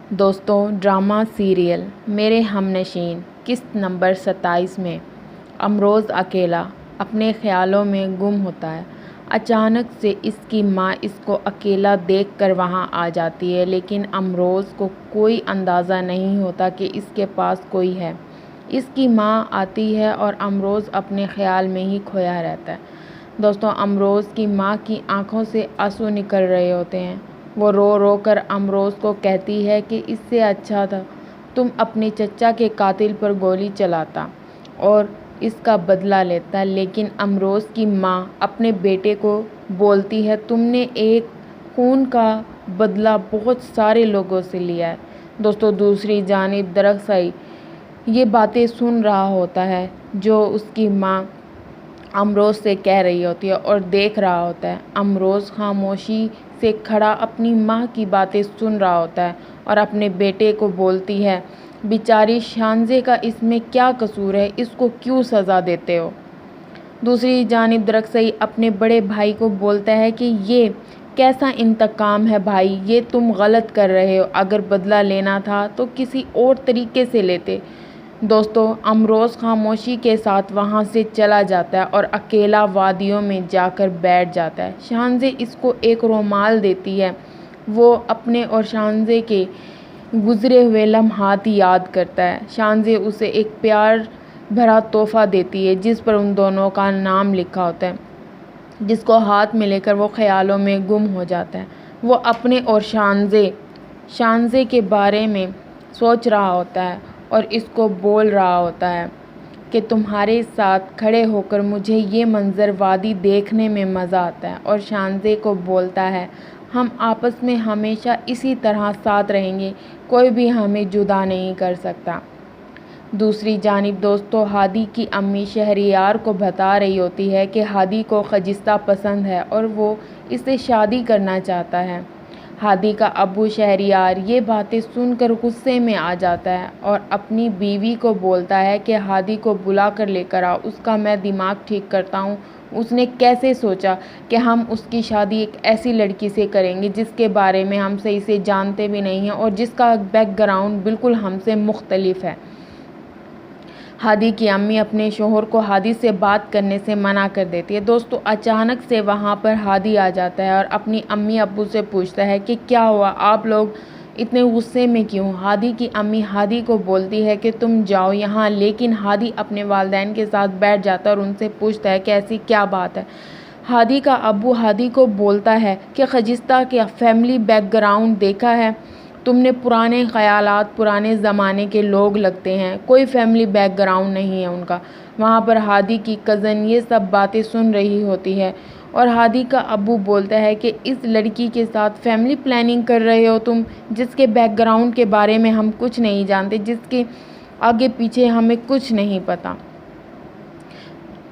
दोस्तों, drama serial मेरे हमनशीन किस्त नंबर 27 में अमरोज़ अकेला अपने ख़्यालों में गुम होता है। अचानक से इसकी माँ इसको अकेला देखकर वहाँ आ जाती है, लेकिन अमरोज़ को कोई अंदाज़ा नहीं होता कि इसके पास कोई है। इसकी माँ आती है और अमरोज़ अपने ख़्याल में ही खोया रहता है। दोस्तों, अमरोज़ की माँ की आंखों से आंसू निकल रहे होते हैं। वो रो रो कर अमरोज़ को कहती है कि इससे अच्छा था तुम अपने चचा के कातिल पर गोली चलाता और इसका बदला लेता। लेकिन अमरोज़ की माँ अपने बेटे को बोलती है, तुमने एक खून का बदला बहुत सारे लोगों से लिया है। दोस्तों, दूसरी जानिब दरअसल ये बातें सुन रहा होता है जो उसकी माँ अमरोज़ से कह रही होती है और देख रहा होता है। अमरोज़ खामोशी से खड़ा अपनी माँ की बातें सुन रहा होता है और अपने बेटे को बोलती है, बेचारी शांजे का इसमें क्या कसूर है, इसको क्यों सज़ा देते हो। दूसरी जानिब दरअसल अपने बड़े भाई को बोलता है कि ये कैसा इंतकाम है भाई, ये तुम गलत कर रहे हो, अगर बदला लेना था तो किसी और तरीके से लेते। दोस्तों, अमरोज़ खामोशी के साथ वहाँ से चला जाता है और अकेला वादियों में जाकर बैठ जाता है। शांजे इसको एक रुमाल देती है। वो अपने और शांजे के गुज़रे हुए लम्हात याद करता है। शांजे उसे एक प्यार भरा तोहफ़ा देती है जिस पर उन दोनों का नाम लिखा होता है, जिसको हाथ में लेकर वो ख़्यालों में गुम हो जाता है। वो अपने और शांजे के बारे में सोच रहा होता है और इसको बोल रहा होता है कि तुम्हारे साथ खड़े होकर मुझे ये मंज़र वादी देखने में मज़ा आता है। और शांजे को बोलता है, हम आपस में हमेशा इसी तरह साथ रहेंगे, कोई भी हमें जुदा नहीं कर सकता। दूसरी जानिब दोस्तों, हादी की अम्मी शहरियार को बता रही होती है कि हादी को खजिस्ता पसंद है और वो इससे शादी करना चाहता है। हादी का अब्बू शहरियार ये बातें सुनकर गुस्से में आ जाता है और अपनी बीवी को बोलता है कि हादी को बुला कर लेकर आओ, उसका मैं दिमाग ठीक करता हूँ। उसने कैसे सोचा कि हम उसकी शादी एक ऐसी लड़की से करेंगे जिसके बारे में हम सही से जानते भी नहीं हैं और जिसका बैकग्राउंड बिल्कुल हमसे मुख्तलिफ है। हादी की अम्मी अपने शोहर को हादी से बात करने से मना कर देती है। दोस्तों, अचानक से वहाँ पर हादी आ जाता है और अपनी अम्मी अब्बू से पूछता है कि क्या हुआ, आप लोग इतने गुस्से में क्यों। हादी की अम्मी हादी को बोलती है कि तुम जाओ यहाँ, लेकिन हादी अपने वालिदैन के साथ बैठ जाता है और उनसे पूछता है कि ऐसी क्या बात है। हादी का अब्बू हादी को बोलता है कि खजिस्ता के फैमिली बैकग्राउंड देखा है तुमने, पुराने ख़यालात, पुराने ज़माने के लोग लगते हैं, कोई फैमिली बैकग्राउंड नहीं है उनका। वहाँ पर हादी की कज़न ये सब बातें सुन रही होती है और हादी का अब्बू बोलता है कि इस लड़की के साथ फैमिली प्लानिंग कर रहे हो तुम, जिसके बैकग्राउंड के बारे में हम कुछ नहीं जानते, जिसके आगे पीछे हमें कुछ नहीं पता।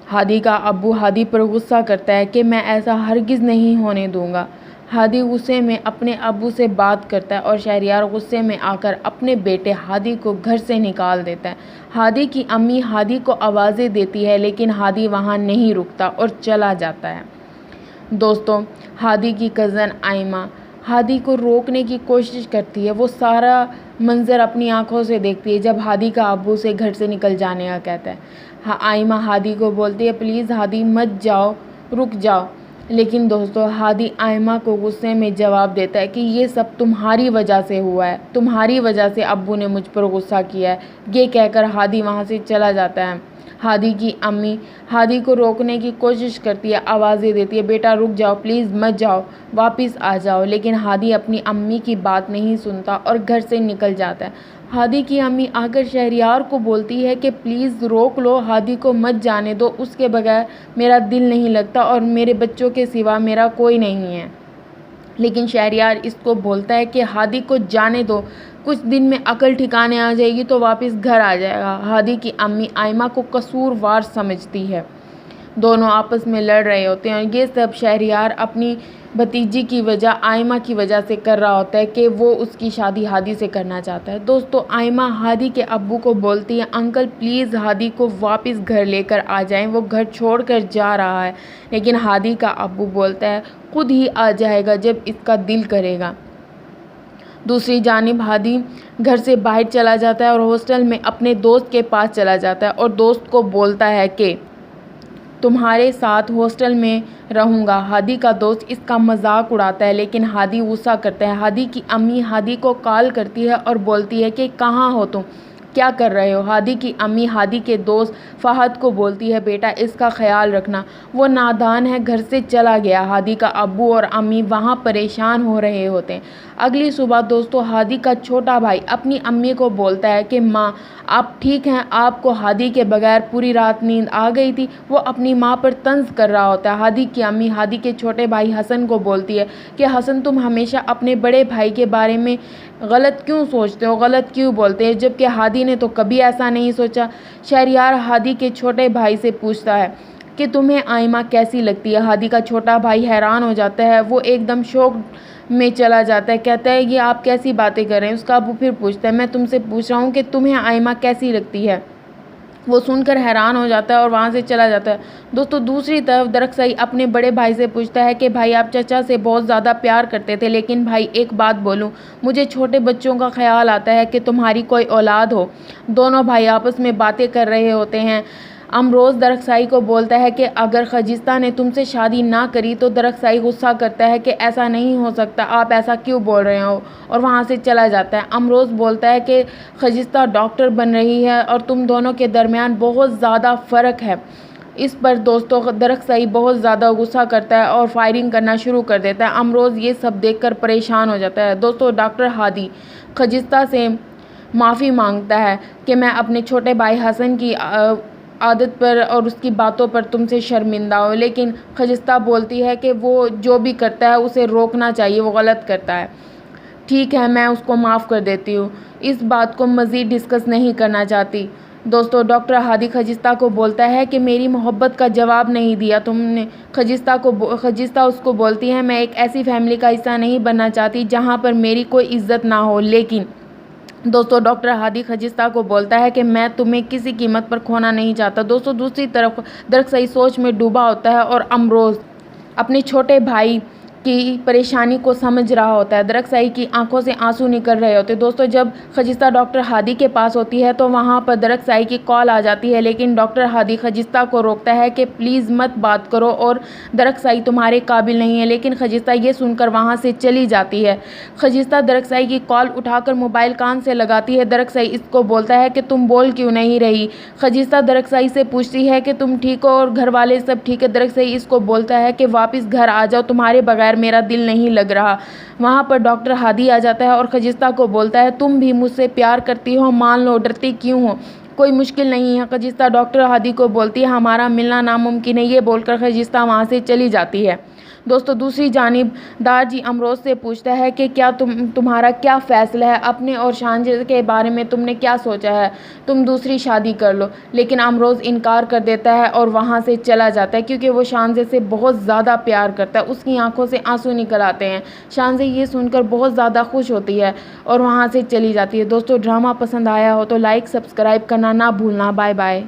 हादी का अब्बू हादी पर गुस्सा करता है कि मैं ऐसा हरगिज़ नहीं होने दूँगा। हादी गुस्से में अपने अब्बू से बात करता है और शहरियार गुस्से में आकर अपने बेटे हादी को घर से निकाल देता है। हादी की अम्मी हादी को आवाज़ें देती है, लेकिन हादी वहाँ नहीं रुकता और चला जाता है। दोस्तों, हादी की कज़न आयमा हादी को रोकने की कोशिश करती है। वो सारा मंज़र अपनी आंखों से देखती है जब हादी का अब्बू से घर से निकल जाने का कहता है। आयमा हादी को बोलती है, प्लीज़ हादी मत जाओ, रुक जाओ। लेकिन दोस्तों, हादी आयमा को गुस्से में जवाब देता है कि ये सब तुम्हारी वजह से हुआ है, तुम्हारी वजह से अब्बू ने मुझ पर गुस्सा किया है। ये कहकर हादी वहाँ से चला जाता है। हादी की अम्मी हादी को रोकने की कोशिश करती है, आवाज़ें देती है, बेटा रुक जाओ, प्लीज़ मत जाओ, वापस आ जाओ। लेकिन हादी अपनी अम्मी की बात नहीं सुनता और घर से निकल जाता है। हादी की अम्मी आकर शहरियार को बोलती है कि प्लीज़ रोक लो, हादी को मत जाने दो, उसके बगैर मेरा दिल नहीं लगता और मेरे बच्चों के सिवा मेरा कोई नहीं है। लेकिन शहरियार इसको बोलता है कि हादी को जाने दो, कुछ दिन में अकल ठिकाने आ जाएगी तो वापस घर आ जाएगा। हादी की अम्मी आयमा को कसूरवार समझती है। दोनों आपस में लड़ रहे होते हैं और ये सब शहरियार अपनी भतीजी की वजह, आयमा की वजह से कर रहा होता है कि वो उसकी शादी हादी से करना चाहता है। दोस्तों, आयमा हादी के अब्बू को बोलती है, अंकल प्लीज़ हादी को वापस घर लेकर आ जाएं, वो घर छोड़कर जा रहा है। लेकिन हादी का अब्बू बोलता है, खुद ही आ जाएगा जब इसका दिल करेगा। दूसरी जानिब हादी घर से बाहर चला जाता है और हॉस्टल में अपने दोस्त के पास चला जाता है और दोस्त को बोलता है कि तुम्हारे साथ हॉस्टल में रहूँगा। हादी का दोस्त इसका मजाक उड़ाता है लेकिन हादी गुस्सा करता है। हादी की अम्मी हादी को कॉल करती है और बोलती है कि कहाँ हो तुम, क्या कर रहे हो। हादी की अम्मी हादी के दोस्त फ़हद को बोलती है बेटा इसका ख्याल रखना, वो नादान है, घर से चला गया। हादी का अब्बू और अम्मी वहाँ परेशान हो रहे होते हैं। अगली सुबह दोस्तों हादी का छोटा भाई अपनी अम्मी को बोलता है कि माँ आप ठीक हैं, आपको हादी के बगैर पूरी रात नींद आ गई थी। वो अपनी माँ पर तंज कर रहा होता है। हादी की अम्मी हादी के छोटे भाई हसन को बोलती है कि हसन तुम हमेशा अपने बड़े भाई के बारे में गलत क्यों सोचते हो, गलत क्यों बोलते हैं, जबकि हादी ने तो कभी ऐसा नहीं सोचा। शहरयार हादी के छोटे भाई से पूछता है कि तुम्हें आइमा कैसी लगती है। हादी का छोटा भाई हैरान हो जाता है, वो एकदम शौक में चला जाता है, कहता है ये आप कैसी बातें कर रहे हैं। उसका अबू फिर पूछता है मैं तुमसे पूछ रहा हूँ कि तुम्हें आइमा कैसी लगती है। वो सुनकर हैरान हो जाता है और वहाँ से चला जाता है। दोस्तों दूसरी तरफ दरख्साई अपने बड़े भाई से पूछता है कि भाई आप चाचा से बहुत ज़्यादा प्यार करते थे, लेकिन भाई एक बात बोलूँ, मुझे छोटे बच्चों का ख्याल आता है कि तुम्हारी कोई औलाद हो। दोनों भाई आपस में बातें कर रहे होते हैं। अमरोज़ दरख्साई को बोलता है कि अगर खजिस्ता ने तुमसे शादी ना करी तो दरख्साई गुस्सा करता है कि ऐसा नहीं हो सकता, आप ऐसा क्यों बोल रहे हो, और वहाँ से चला जाता है। अमरोज़ बोलता है कि खजिस्ता डॉक्टर बन रही है और तुम दोनों के दरमियान बहुत ज़्यादा फ़र्क है। इस पर दोस्तों दरख्साई बहुत ज़्यादा गुस्सा करता है और फायरिंग करना शुरू कर देता है। अमरोज़ ये सब देखकर परेशान हो जाता है। दोस्तों डॉक्टर हादी खजिस्ता से माफ़ी मांगता है कि मैं अपने छोटे भाई हसन की आदत पर और उसकी बातों पर तुमसे शर्मिंदा हो, लेकिन खजिस्ता बोलती है कि वो जो भी करता है उसे रोकना चाहिए, वो गलत करता है। ठीक है मैं उसको माफ़ कर देती हूँ, इस बात को मज़ीद डिस्कस नहीं करना चाहती। दोस्तों डॉक्टर हादी खजिस्ता को बोलता है कि मेरी मोहब्बत का जवाब नहीं दिया तुमने। खजिस्ता उसको बोलती है मैं एक ऐसी फैमिली का हिस्सा नहीं बनना चाहती जहाँ पर मेरी कोई इज्जत ना हो। लेकिन दोस्तों डॉक्टर हादी खजिस्ता को बोलता है कि मैं तुम्हें किसी कीमत पर खोना नहीं चाहता। दोस्तों दूसरी तरफ दरख्साई सोच में डूबा होता है और अमरोज़ अपने छोटे भाई की परेशानी को समझ रहा होता है। दरख्साई की आंखों से आंसू निकल रहे होते हैं। दोस्तों जब खजिस्ता डॉक्टर हादी के पास होती है तो वहाँ पर दरख्साई की कॉल आ जाती है, लेकिन डॉक्टर हादी खजिस्ता को रोकता है कि प्लीज़ मत बात करो और दरख्साई तुम्हारे काबिल नहीं है। लेकिन खजिस्ता ये सुनकर वहाँ से चली जाती है। खजिस्ता दरख्साई की कॉल उठाकर मोबाइल कान से लगाती है। दरख्साई इसको बोलता है कि तुम बोल क्यों नहीं रही। खजिस्ता दरख्साई से पूछती है कि तुम ठीक हो और घर वाले सब ठीक है। दरख्साई इसको बोलता है कि वापस घर आ जाओ, तुम्हारे बगैर मेरा दिल नहीं लग रहा। वहाँ पर डॉक्टर हादी आ जाता है और खजिस्ता को बोलता है तुम भी मुझसे प्यार करती हो, मान लो, डरती क्यों हो, कोई मुश्किल नहीं है। खजिस्ता डॉक्टर हादी को बोलती है हमारा मिलना नामुमकिन है। ये बोलकर खजिस्ता वहाँ से चली जाती है। दोस्तों दूसरी जानिब दारजी अमरोज़ से पूछता है कि क्या तुम्हारा क्या फ़ैसला है, अपने और शानजे के बारे में तुमने क्या सोचा है, तुम दूसरी शादी कर लो। लेकिन अमरोज़ इनकार कर देता है और वहाँ से चला जाता है क्योंकि वो शानजे से बहुत ज़्यादा प्यार करता है। उसकी आंखों से आंसू निकल आते हैं। शानजे ये सुनकर बहुत ज़्यादा खुश होती है और वहाँ से चली जाती है। दोस्तों ड्रामा पसंद आया हो तो लाइक सब्सक्राइब करना ना भूलना। Bye bye.